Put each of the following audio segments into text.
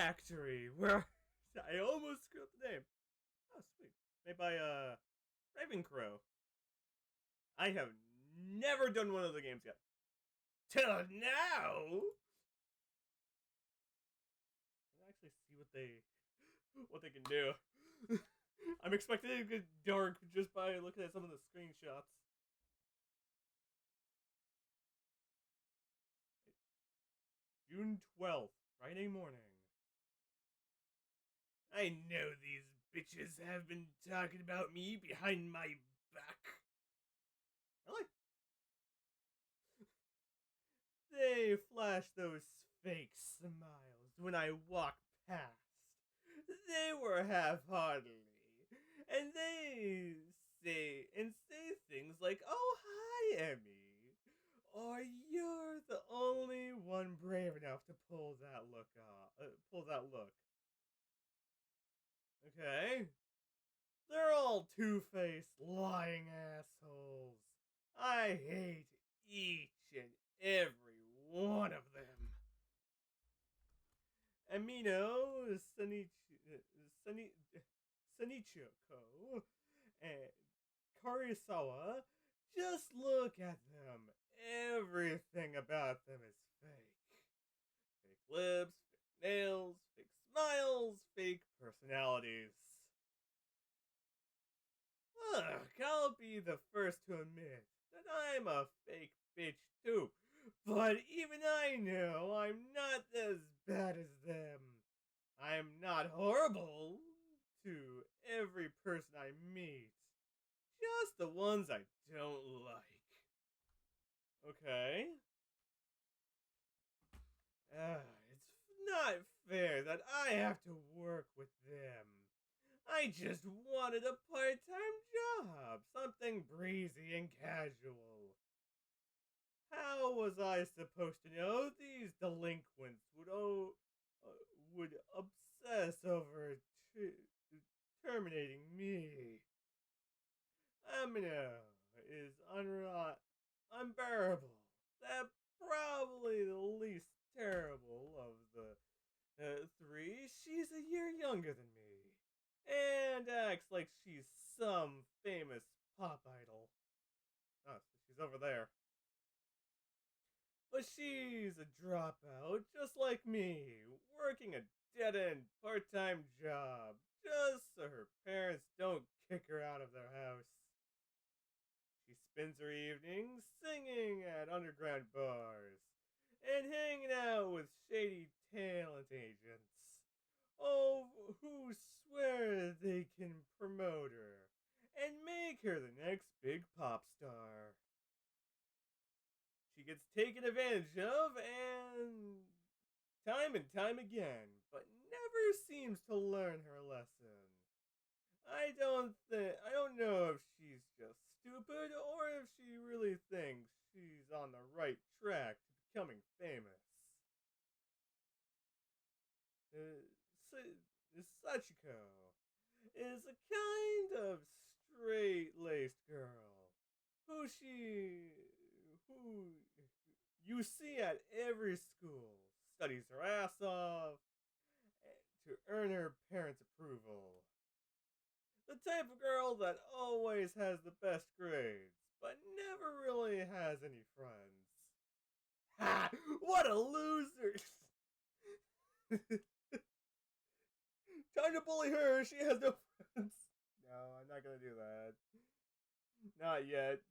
Factory, where I almost screwed up the name. Oh, sweet. Made by Ravencrow. I have never done one of the games yet. Till now. Let's actually see what they can do. I'm expecting it to get dark just by looking at some of the screenshots. June 12th, Friday morning. I know these bitches have been talking about me behind my back. Really? They flash those fake smiles when I walk past. They were half-heartedly, and they say things like, "Oh, hi, Emmy," or "You're the only one brave enough to pull that look off. Pull that look." Okay, they're all two-faced, lying assholes. I hate each and every one of them. Amino, Suni, Sunichiko, and Karisawa, just look at them. Everything about them is fake. Fake lips, fake nails, fake smiles, fake personalities. Look, I'll be the first to admit that I'm a fake bitch too. But even I know I'm not as bad as them. I'm not horrible to every person I meet. Just the ones I don't like. Okay? It's not fair that I have to work with them. I just wanted a part-time job, something breezy and casual. How was I supposed to know these delinquents would obsess over terminating me? Amino is unbearable. That probably the least terrible of the three. She's a year younger than me, and acts like she's some famous pop idol. Oh, so she's over there. But she's a dropout, just like me, working a dead end part time job, just so her parents don't kick her out of their house. She spends her evenings singing at underground bars and hanging out with shady talent agents. Oh, who swear they can promote her and make her the next big pop star. She gets taken advantage of and time again, but never seems to learn her lesson. I don't know if she's just stupid or if she really thinks she's on the right track to becoming famous. Uh, Sachiko is a kind of straight-laced girl who you see at every school, studies her ass off to earn her parents' approval. The type of girl that always has the best grades, but never really has any friends. Ha! What a loser! Time to bully her, she has no friends. No, I'm not gonna do that. Not yet.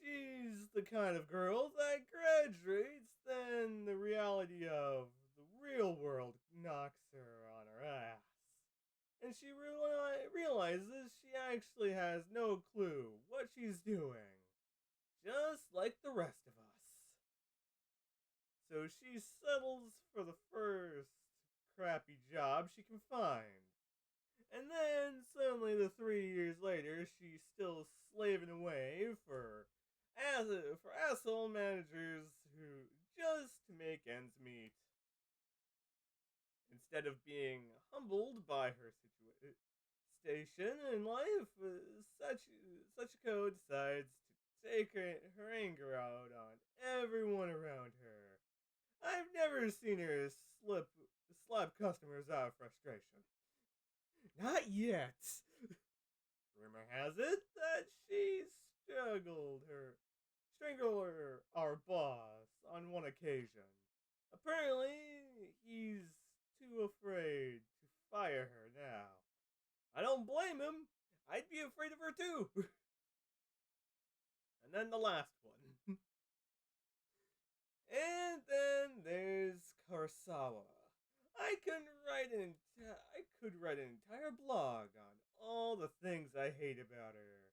She's the kind of girl that graduates, then the reality of the real world knocks her on her ass. And she realizes she actually has no clue what she's doing, just like the rest of us. So she settles for the first crappy job she can find. And then suddenly, the 3 years later, she's still slaving away for asshole managers who just to make ends meet. Instead of being humbled by her station in life, Sachiko decides to take her anger out on everyone around her. I've never seen her slap customers out of frustration. Not yet. Rumor has it that she strangled our boss on one occasion. Apparently, he's too afraid to fire her now. I don't blame him. I'd be afraid of her too. And then the last one. And then there's Kurosawa. I could write an entire blog on all the things I hate about her.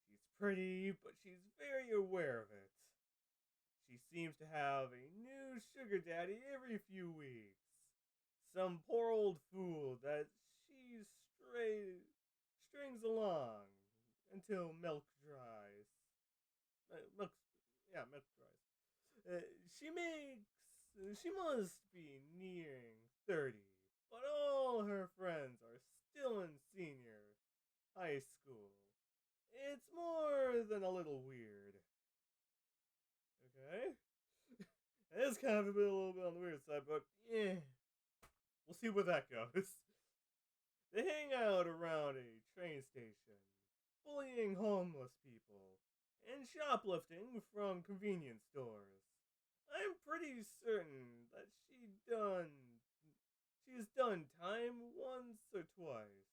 She's pretty, but she's very aware of it. She seems to have a new sugar daddy every few weeks. Some poor old fool that she strings along until milk dries. Milk, yeah, milk dries. She makes. She must be nearing 30, but all her friends are still in senior high school. It's more than a little weird. Okay? It is kind of a little bit on the weird side, but yeah. We'll see where that goes. They hang out around a train station, bullying homeless people, and shoplifting from convenience stores. I'm pretty certain that she's done time once or twice.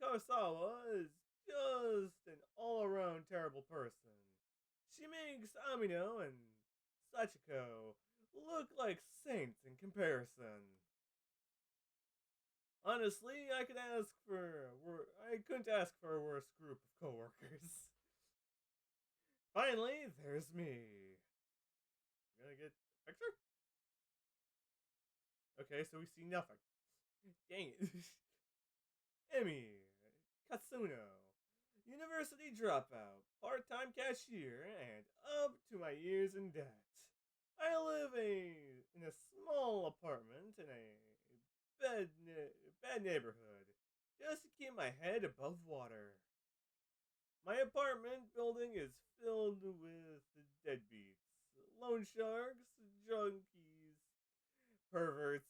Kurosawa is just an all-around terrible person. She makes Amino and Sachiko look like saints in comparison. Honestly, I couldn't ask for a worse group of coworkers. Finally, there's me. We're gonna get a picture? Okay, so we see nothing. Dang it. Emmy, Katsuno, university dropout, part-time cashier, and up to my ears in debt. I live in a small apartment in a bad neighborhood, just to keep my head above water. My apartment building is filled with deadbeats, loan sharks, junkies, perverts,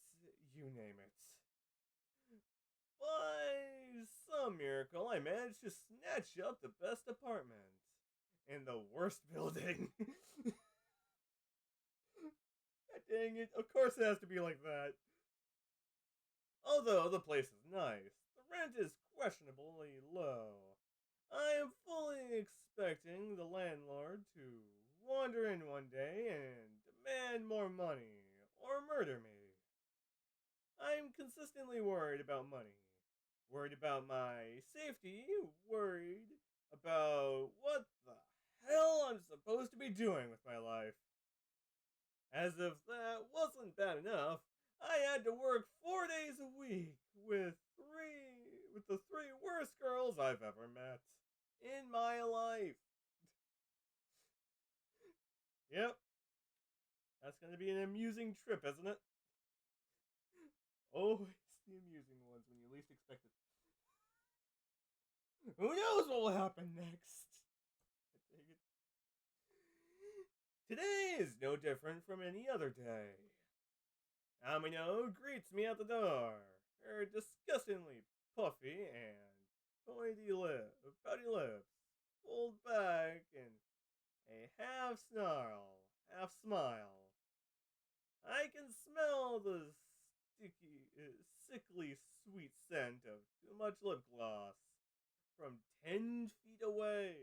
you name it. By some miracle, I managed to snatch up the best apartment in the worst building. God dang it, of course it has to be like that. Although the place is nice, the rent is questionably low. I am fully expecting the landlord to wander in one day and demand more money or murder me. I'm consistently worried about money, worried about my safety, worried about what the hell I'm supposed to be doing with my life. As if that wasn't bad enough, I had to work 4 days a week with the three worst girls I've ever met in my life. Yep, that's gonna be an amusing trip, isn't it? Always the amusing ones when you least expect it. Who knows what will happen next? Today is no different from any other day. Amino greets me at the door, her disgustingly puffy and pouty lips, pulled back in a half snarl, half smile. I can smell the sickly sweet scent of too much lip gloss from 10 feet away.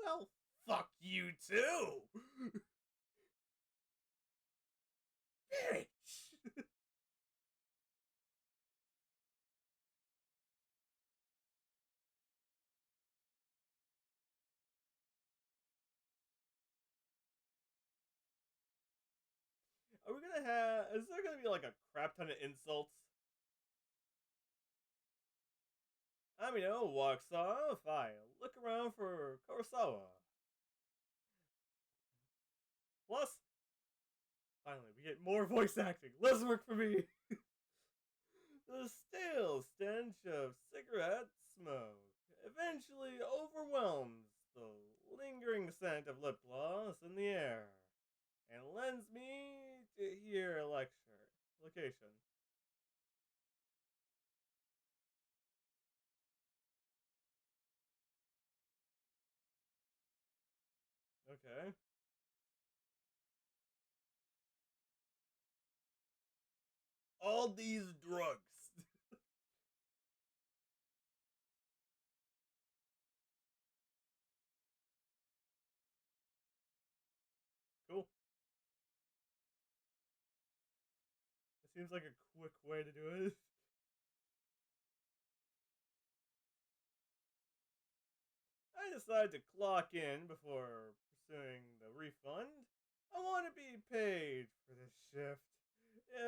Well, fuck you too! Bitch! Is there gonna be like a crap ton of insults? Amino walks off. I look around for Kurosawa. Plus, finally, we get more voice acting. Less work for me. The stale stench of cigarette smoke eventually overwhelms the lingering scent of lip gloss in the air and lends me to hear a lecture. Location. Okay. All these drugs. Cool. It seems like a quick way to do it. I decide to clock in before pursuing the refund. I want to be paid for this shift.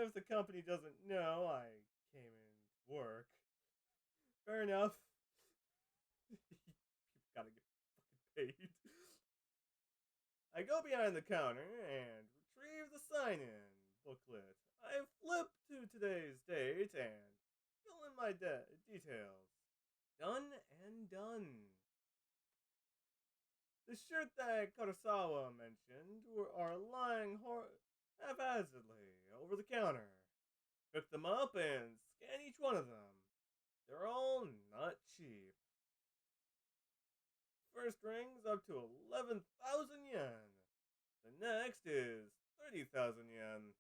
If the company doesn't know I came in to work, fair enough. People gotta get fucking paid. I go behind the counter and retrieve the sign in booklet. I flip to today's date and fill in my details. Done and done. The shirt that Kurosawa mentioned are lying haphazardly over the counter. Pick them up and scan each one of them. They're all not cheap. First ring's up to 11,000 yen. The next is 30,000 yen.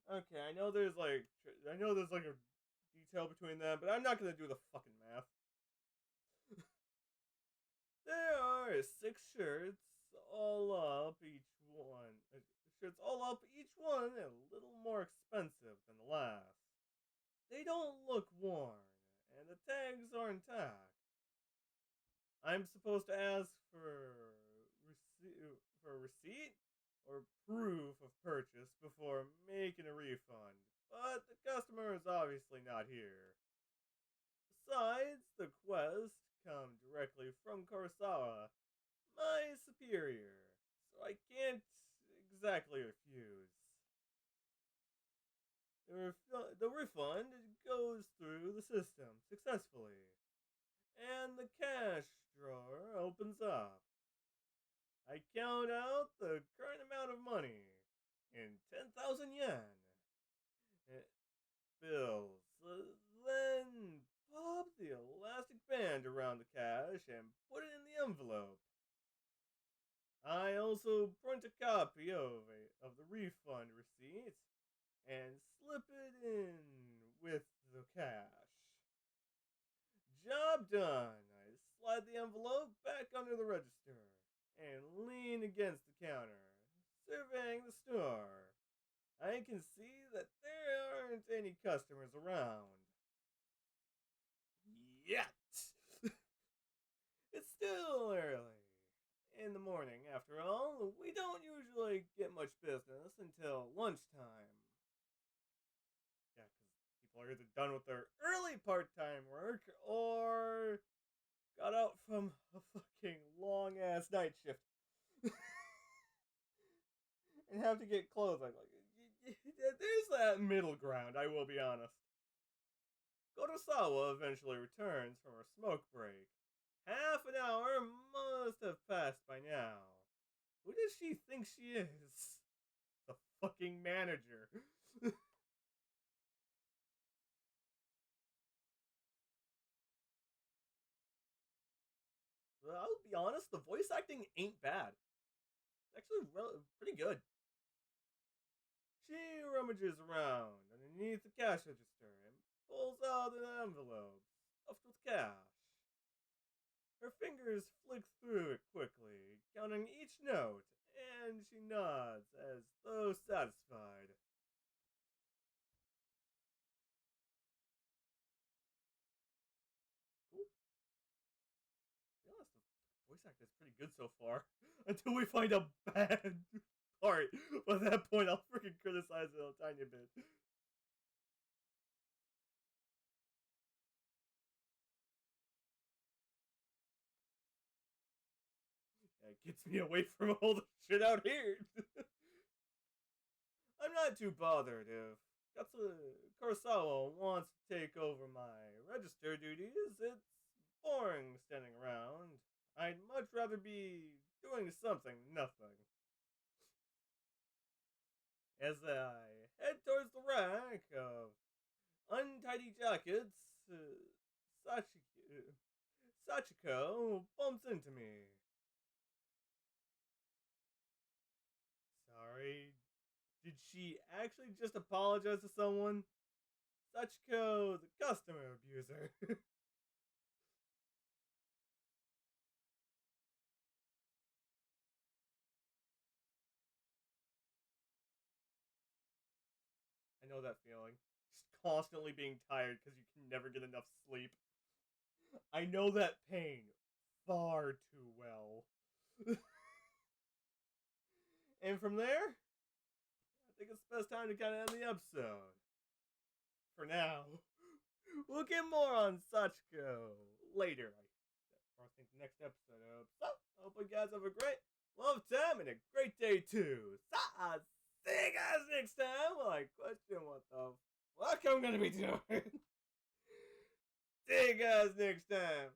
Okay, I know there's like a detail between them, but I'm not gonna do the fucking math. There are six shirts, all up each one. Shirts all up each one a little more expensive than the last. They don't look worn, and the tags are intact. I'm supposed to ask for a receipt or proof of purchase before making a refund, but the customer is obviously not here. Besides, the quest come directly from Kurosawa, my superior, so I can't exactly refuse. The refund goes through the system successfully, and the cash drawer opens up. I count out the current amount of money in 10,000 yen. Eh, bills. Then pop the elastic band around the cash and put it in the envelope. I also print a copy of the refund receipt and slip it in with the cash. Job done. I slide the envelope back under the register and lean against the counter, surveying the store. I can see that there aren't any customers around. Yet! It's still early in the morning, after all. We don't usually get much business until lunchtime. Yeah, because people are either done with their early part time work or got out from a fucking long ass night shift and have to get clothes. I'm like, there's that middle ground, I will be honest. Kurosawa eventually returns from her smoke break. Half an hour must have passed by now. Who does she think she is? The fucking manager. I'll be honest, the voice acting ain't bad. It's actually pretty good. She rummages around underneath the cash register and pulls out an envelope stuffed with cash. Her fingers flick through it quickly, counting each note, and she nods as though satisfied. Cool. To be honest, the voice acting is pretty good so far. Until we find a bad part. By that point, I'll freaking criticize it a tiny bit. It gets me away from all the shit out here. I'm not too bothered if Kurosawa wants to take over my register duties. It's boring standing around. I'd much rather be doing something, nothing. As I head towards the rack of untidy jackets, Sachiko bumps into me. Sorry, did she actually just apologize to someone? Sachiko, the customer abuser. I know that feeling. Just constantly being tired because you can never get enough sleep. I know that pain far too well. And from there, I think it's the best time to kind of end the episode. For now, we'll get more on Sachiko later. I think the next episode. So, I hope you guys have a great love time and a great day too. So, see you guys next time. Well, I question what the fuck I'm gonna be doing. See you guys next time.